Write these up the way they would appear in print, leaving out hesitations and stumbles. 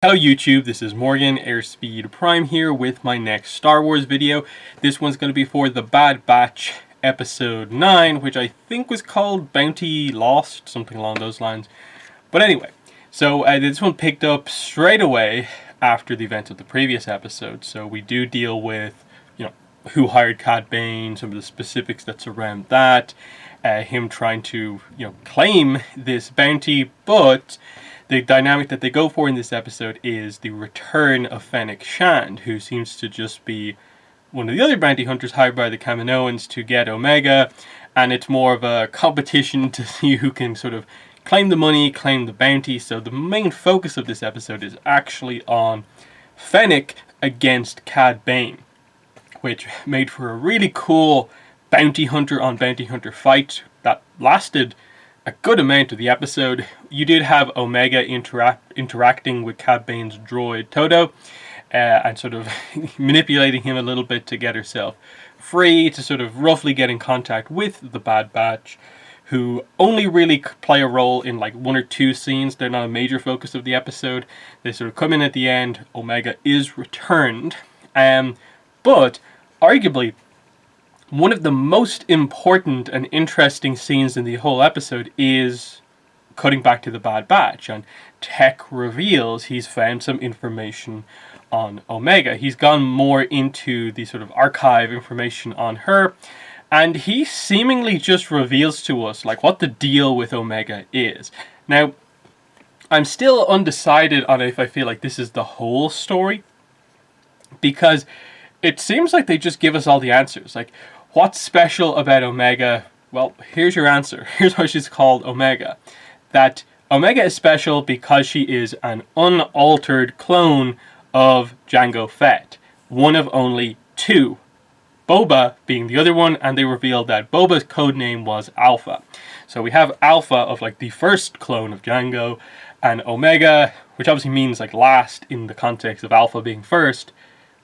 Hello YouTube, this is Morgan, Airspeed Prime here with my next Star Wars video. This one's going to be for The Bad Batch Episode 9, which I think was called Bounty Lost, something along those lines. But anyway, so this one picked up straight away after the events of the previous episode. So we do deal with, who hired Cad Bane, some of the specifics that surround that, him trying to, claim this bounty, but the dynamic that they go for in this episode is the return of Fennec Shand, who seems to just be one of the other bounty hunters hired by the Kaminoans to get Omega, and it's more of a competition to see who can sort of claim the money, claim the bounty. So the main focus of this episode is actually on Fennec against Cad Bane, which made for a really cool bounty hunter on bounty hunter fight that lasted a good amount of the episode. You did have Omega interacting with Cad Bane's droid Todo, and sort of manipulating him a little bit to get herself free, to sort of roughly get in contact with the Bad Batch, who only really play a role in like one or two scenes. They're not a major focus of the episode. They sort of come in at the end. Omega is returned, but arguably one of the most important and interesting scenes in the whole episode is cutting back to the Bad Batch, and Tech reveals he's found some information on Omega. He's gone more into the sort of archive information on her, and he seemingly just reveals to us like what the deal with Omega is. Now, I'm still undecided on if I feel like this is the whole story, because it seems like they just give us all the answers. Like, what's special about Omega? Well, here's your answer. Here's why she's called Omega. That Omega is special because she is an unaltered clone of Jango Fett. One of only two. Boba being the other one, and they revealed that Boba's codename was Alpha. So we have Alpha of like the first clone of Jango, and Omega, which obviously means like last in the context of Alpha being first.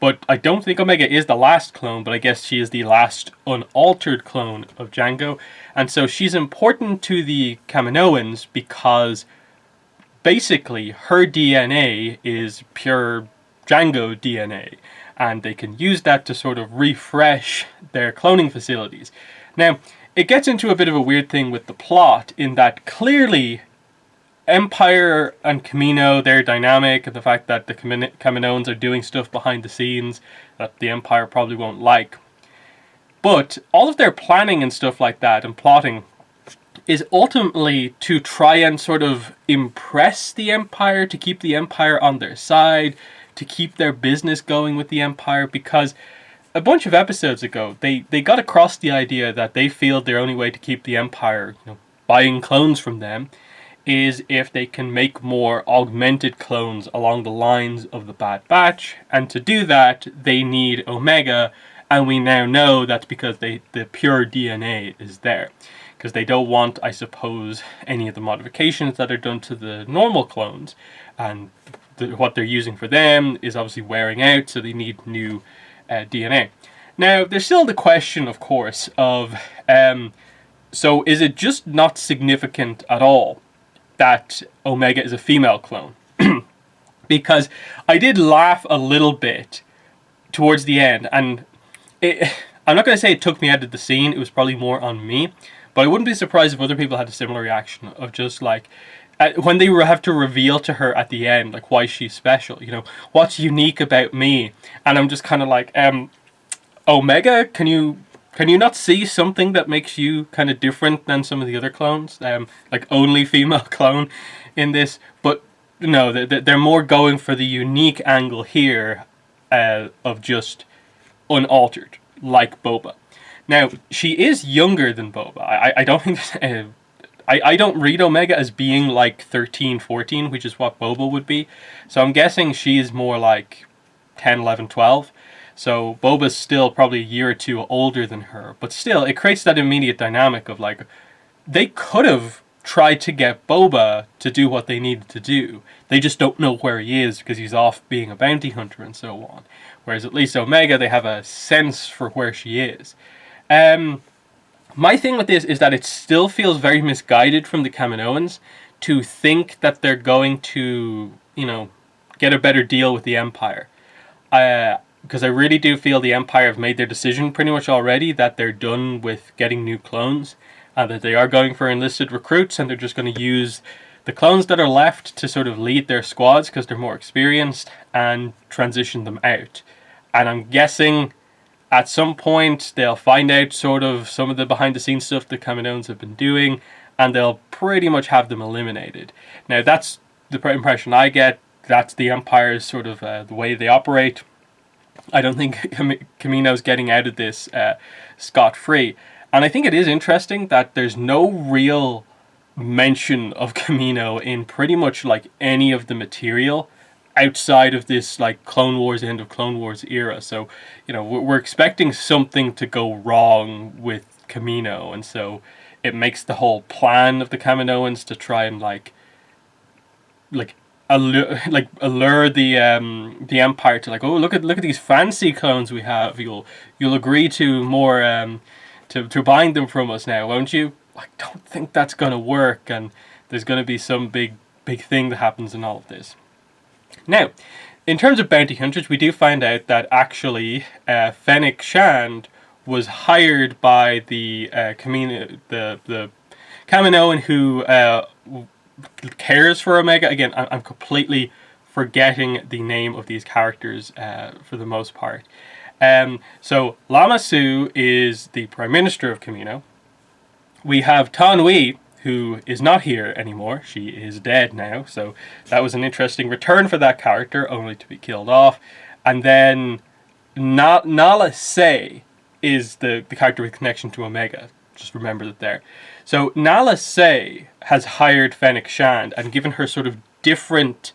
But I don't think Omega is the last clone, but I guess she is the last unaltered clone of Jango. And so she's important to the Kaminoans because basically her DNA is pure Jango DNA. And they can use that to sort of refresh their cloning facilities. Now, it gets into a bit of a weird thing with the plot in that clearly Empire and Kamino, their dynamic, and the fact that the Kaminoans are doing stuff behind the scenes that the Empire probably won't like. But all of their planning and stuff like that, and plotting, is ultimately to try and sort of impress the Empire, to keep the Empire on their side, to keep their business going with the Empire, because a bunch of episodes ago, they got across the idea that they feel their only way to keep the Empire, buying clones from them, is if they can make more augmented clones along the lines of the Bad Batch, and to do that they need Omega, and we now know that's because the pure DNA is there, because they don't want, I suppose, any of the modifications that are done to the normal clones, and what they're using for them is obviously wearing out, so they need new DNA. Now, there's still the question, of course, of so is it just not significant at all that Omega is a female clone? Because I did laugh a little bit towards the end, and I'm not going to say it took me out of the scene, it was probably more on me, but I wouldn't be surprised if other people had a similar reaction of just like, when they have to reveal to her at the end, like, why she's special, what's unique about me, and I'm just kind of like, Omega, can you not see something that makes you kind of different than some of the other clones? Like, only female clone in this. But no, they're more going for the unique angle here of just unaltered, like Boba. Now, she is younger than Boba. I don't think... I don't read Omega as being like 13, 14, which is what Boba would be. So I'm guessing she's more like 10, 11, 12. So Boba's still probably a year or two older than her. But still, it creates that immediate dynamic of like, they could have tried to get Boba to do what they needed to do. They just don't know where he is because he's off being a bounty hunter and so on. Whereas at least Omega, they have a sense for where she is. My thing with this is that it still feels very misguided from the Kaminoans to think that they're going to, get a better deal with the Empire. Because I really do feel the Empire have made their decision pretty much already that they're done with getting new clones, and that they are going for enlisted recruits, and they're just going to use the clones that are left to sort of lead their squads because they're more experienced and transition them out. And I'm guessing at some point they'll find out sort of some of the behind the scenes stuff the Kaminoans have been doing, and they'll pretty much have them eliminated. Now that's the impression I get. That's the Empire's sort of the way they operate. I don't think Kamino's getting out of this scot-free. And I think it is interesting that there's no real mention of Kamino in pretty much like any of the material outside of this like Clone Wars, end of Clone Wars era. So, you know, we're expecting something to go wrong with Kamino, and so it makes the whole plan of the Kaminoans to try and like allure the Empire to like, oh, look at these fancy clones we have. You'll agree to more to buying them from us now, won't you? I don't think that's gonna work, and there's gonna be some big thing that happens in all of this. Now, in terms of bounty hunters, we do find out that actually Fennec Shand was hired by the the Kaminoan who cares for Omega. Again, I'm completely forgetting the name of these characters for the most part. So Lama Su is the Prime Minister of Kamino. We have Tan Wei, who is not here anymore. She is dead now, so that was an interesting return for that character, only to be killed off. And then Nala Se is the character with connection to Omega. Just remember that there. So Nala Se has hired Fennec Shand and given her sort of different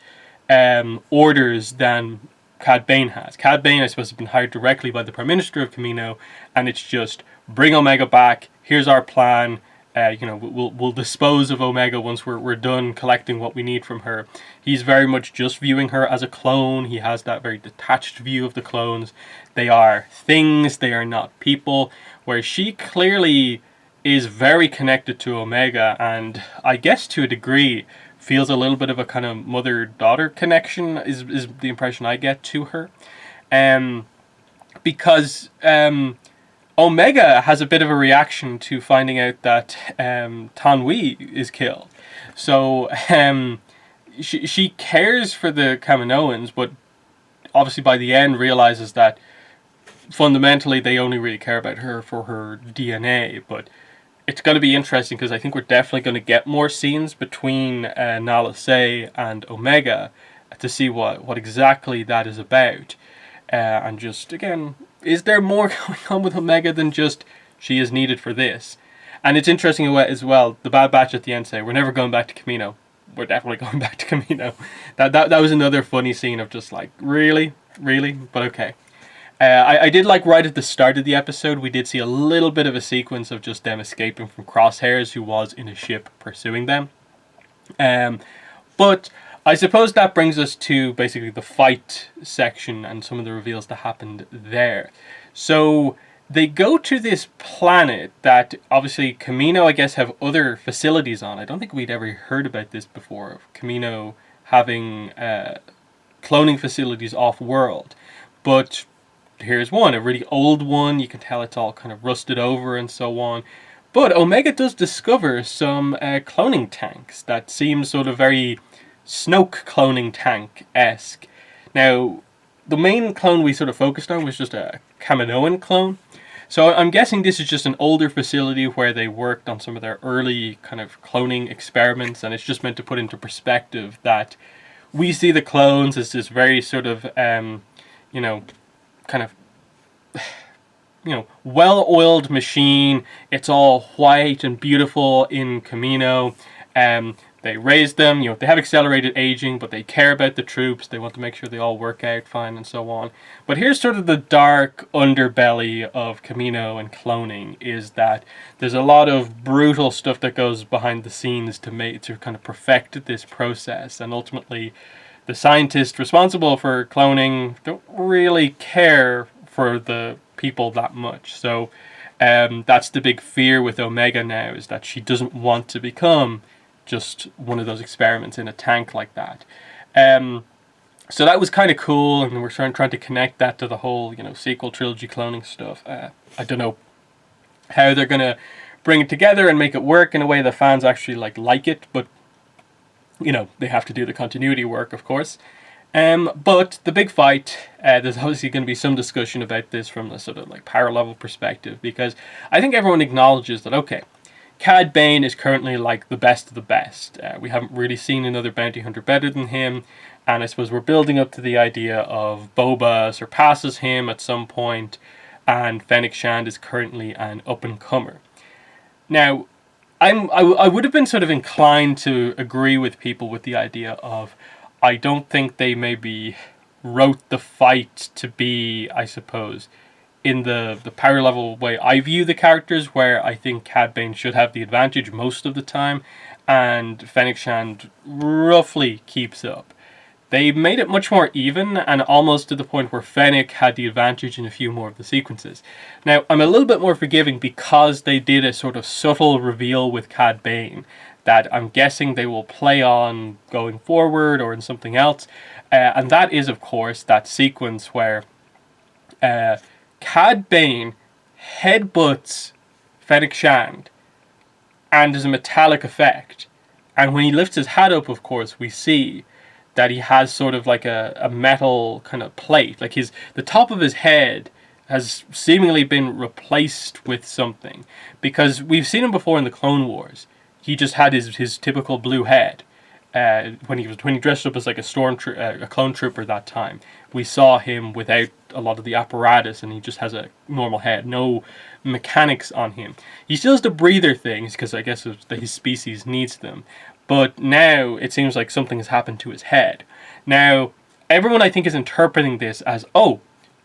orders than Cad Bane has. Cad Bane, I suppose, has been hired directly by the Prime Minister of Kamino, and it's just bring Omega back. Here's our plan. You know, we'll dispose of Omega once we're done collecting what we need from her. He's very much just viewing her as a clone. He has that very detached view of the clones. They are things. They are not people. Where she clearly is very connected to Omega, and I guess to a degree feels a little bit of a kind of mother-daughter connection is the impression I get to her. Because Omega has a bit of a reaction to finding out that Tan Wei is killed. So she cares for the Kaminoans, but obviously by the end realizes that fundamentally they only really care about her for her DNA. But it's going to be interesting because I think we're definitely going to get more scenes between Nala Se and Omega to see what exactly that is about. And just, again, is there more going on with Omega than just she is needed for this? And it's interesting as well, the Bad Batch at the end say, we're never going back to Kamino. We're definitely going back to Kamino. That was another funny scene of just like, really? But okay. I did like right at the start of the episode, we did see a little bit of a sequence of just them escaping from Crosshairs, who was in a ship pursuing them. But I suppose that brings us to basically the fight section and some of the reveals that happened there. So they go to this planet that obviously Kamino, I guess, have other facilities on. I don't think we'd ever heard about this before, of Kamino having cloning facilities off-world. But here's one, a really old one. You can tell it's all kind of rusted over and so on. But Omega does discover some cloning tanks that seem sort of very Snoke cloning tank-esque. Now, the main clone we sort of focused on was just a Kaminoan clone. So I'm guessing this is just an older facility where they worked on some of their early kind of cloning experiments, and it's just meant to put into perspective that we see the clones as this very sort of, you know, kind of, you know, well-oiled machine. It's all white and beautiful in Kamino. They raised them, you know, they have accelerated aging, but they care about the troops. They want to make sure they all work out fine and so on. But here's sort of the dark underbelly of Kamino and cloning, is that there's a lot of brutal stuff that goes behind the scenes to kind of perfect this process. And ultimately, the scientists responsible for cloning don't really care for the people that much. So that's the big fear with Omega now, is that she doesn't want to become just one of those experiments in a tank like that. So that was kind of cool, and we're trying to connect that to the whole, sequel trilogy cloning stuff. I don't know how they're gonna bring it together and make it work in a way that fans actually like it, but they have to do the continuity work, of course. But the big fight, there's obviously going to be some discussion about this from the sort of like power level perspective, because I think everyone acknowledges that, okay, Cad Bane is currently like the best of the best. We haven't really seen another bounty hunter better than him, and I suppose we're building up to the idea of Boba surpasses him at some point, and Fennec Shand is currently an up and comer. Now, I would have been sort of inclined to agree with people with the idea of, I don't think they maybe wrote the fight to be, I suppose, in the power level way I view the characters, where I think Cad Bane should have the advantage most of the time, and Fennec Shand roughly keeps up. They made it much more even, and almost to the point where Fennec had the advantage in a few more of the sequences. Now, I'm a little bit more forgiving because they did a sort of subtle reveal with Cad Bane that I'm guessing they will play on going forward or in something else. And that is, of course, that sequence where Cad Bane headbutts Fennec Shand, and there's a metallic effect. And when he lifts his hat up, of course, we see that he has sort of like a metal kind of plate. Like the top of his head has seemingly been replaced with something. Because we've seen him before in the Clone Wars. He just had his typical blue head. When he dressed up as like a clone trooper that time, we saw him without a lot of the apparatus, and he just has a normal head, no mechanics on him. He still has the breather things because I guess his species needs them, but now it seems like something has happened to his head. Now, everyone I think is interpreting this as, oh,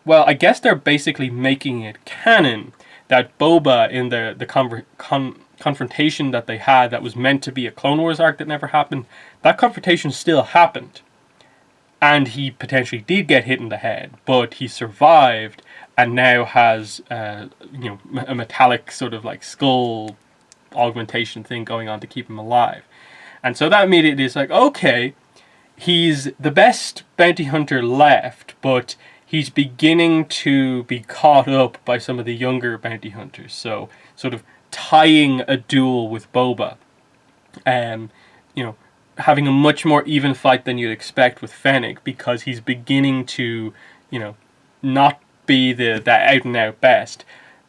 well, I guess they're basically making it canon that Boba in the confrontation that they had that was meant to be a Clone Wars arc that never happened, that confrontation still happened. And he potentially did get hit in the head, but he survived and now has a metallic sort of like skull augmentation thing going on to keep him alive. And so that immediately is like, okay, he's the best bounty hunter left, but he's beginning to be caught up by some of the younger bounty hunters. So sort of tying a duel with Boba, having a much more even fight than you'd expect with Fennec, because he's beginning to, not be the out and out best.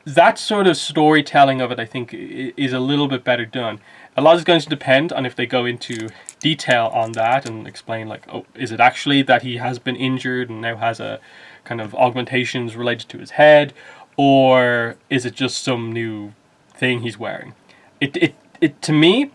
That sort of storytelling of it, I think, is a little bit better done. A lot is going to depend on if they go into detail on that and explain, like, oh, is it actually that he has been injured and now has a kind of augmentations related to his head, or is it just some new thing he's wearing? It to me,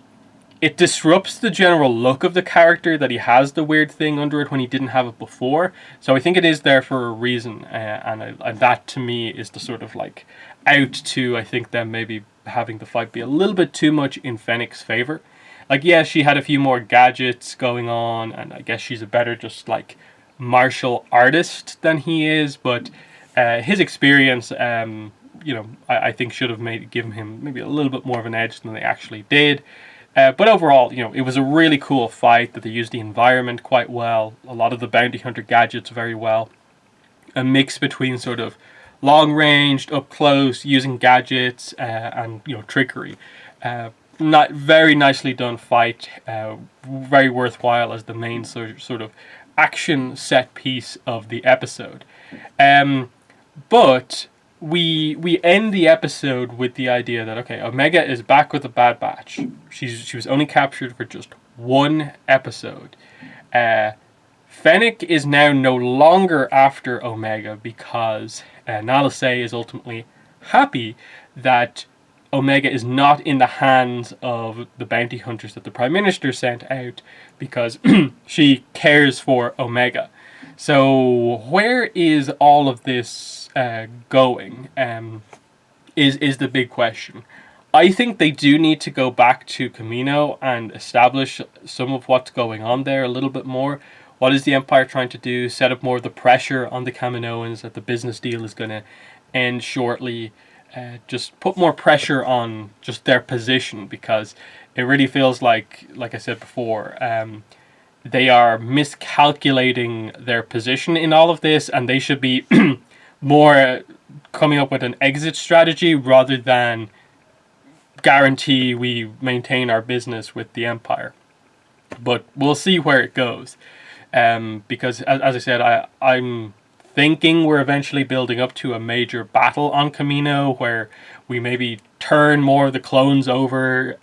it disrupts the general look of the character that he has the weird thing under it when he didn't have it before. So I think it is there for a reason, and that to me is the sort of like out to, I think, them maybe having the fight be a little bit too much in Fennec's favor. Like, yeah, she had a few more gadgets going on, and I guess she's a better just like martial artist than he is, but his experience, I think should have given him maybe a little bit more of an edge than they actually did. But overall, it was a really cool fight that they used the environment quite well. A lot of the bounty hunter gadgets very well. A mix between sort of long ranged, up close, using gadgets, and trickery. Not very nicely done fight. Very worthwhile as the main sort of action set piece of the episode. But we end the episode with the idea that, okay, Omega is back with the Bad Batch. She was only captured for just one episode. Fennec is now no longer after Omega because Nala Se is ultimately happy that Omega is not in the hands of the bounty hunters that the Prime Minister sent out, because she cares for Omega. So where is all of this going? Is the big question. I think they do need to go back to Kamino and establish some of what's going on there a little bit more. What is the Empire trying to do? Set up more of the pressure on the Kaminoans that the business deal is going to end shortly. Just put more pressure on just their position, because it really feels like I said before, they are miscalculating their position in all of this, and they should be more coming up with an exit strategy rather than guarantee we maintain our business with the Empire. But we'll see where it goes. Because, as I said, I'm thinking we're eventually building up to a major battle on Kamino where we maybe turn more of the clones over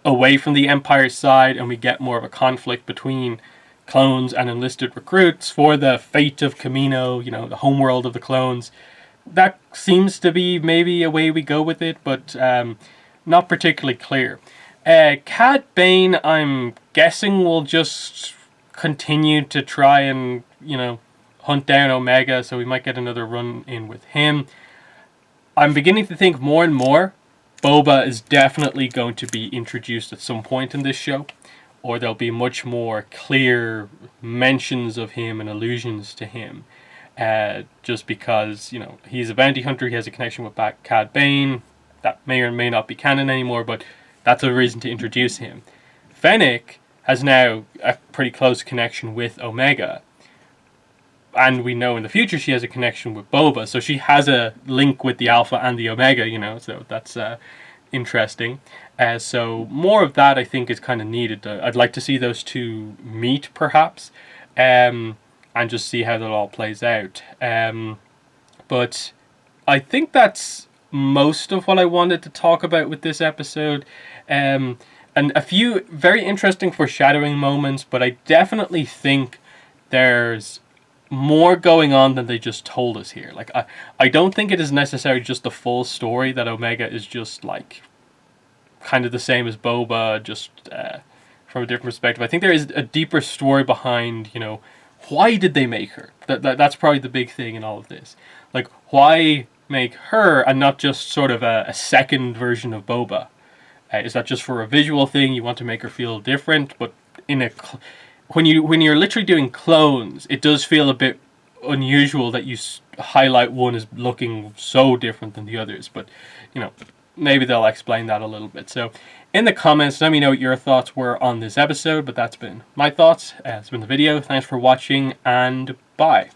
away from the Empire's side, and we get more of a conflict between clones and enlisted recruits for the fate of Kamino, you know, the homeworld of the clones. That seems to be maybe a way we go with it, but not particularly clear. Cad Bane, I'm guessing, will just continue to try and, you know, hunt down Omega, so we might get another run in with him. I'm beginning to think more and more Boba is definitely going to be introduced at some point in this show, or there'll be much more clear mentions of him and allusions to him. Just because, you know, he's a bounty hunter, he has a connection with Cad Bane. That may or may not be canon anymore, but that's a reason to introduce him. Fennec has now a pretty close connection with Omega, and we know in the future she has a connection with Boba, so she has a link with the Alpha and the Omega, you know, so that's interesting. So more of that I think is kind of needed. I'd like to see those two meet, perhaps, and just see how that all plays out. But I think that's most of what I wanted to talk about with this episode. And a few very interesting foreshadowing moments, but I definitely think there's more going on than they just told us here. Like, I don't think it is necessarily just the full story that Omega is just like kind of the same as Boba, just from a different perspective. I think there is a deeper story behind, you know, why did they make her? That's probably the big thing in all of this. Like, why make her and not just sort of a second version of Boba? Is that just for a visual thing? You want to make her feel different, but in a when you're literally doing clones, it does feel a bit unusual that you highlight one as looking so different than the others. But, you know, maybe they'll explain that a little bit. So in the comments, let me know what your thoughts were on this episode. But that's been my thoughts. It's been the video. Thanks for watching, and bye.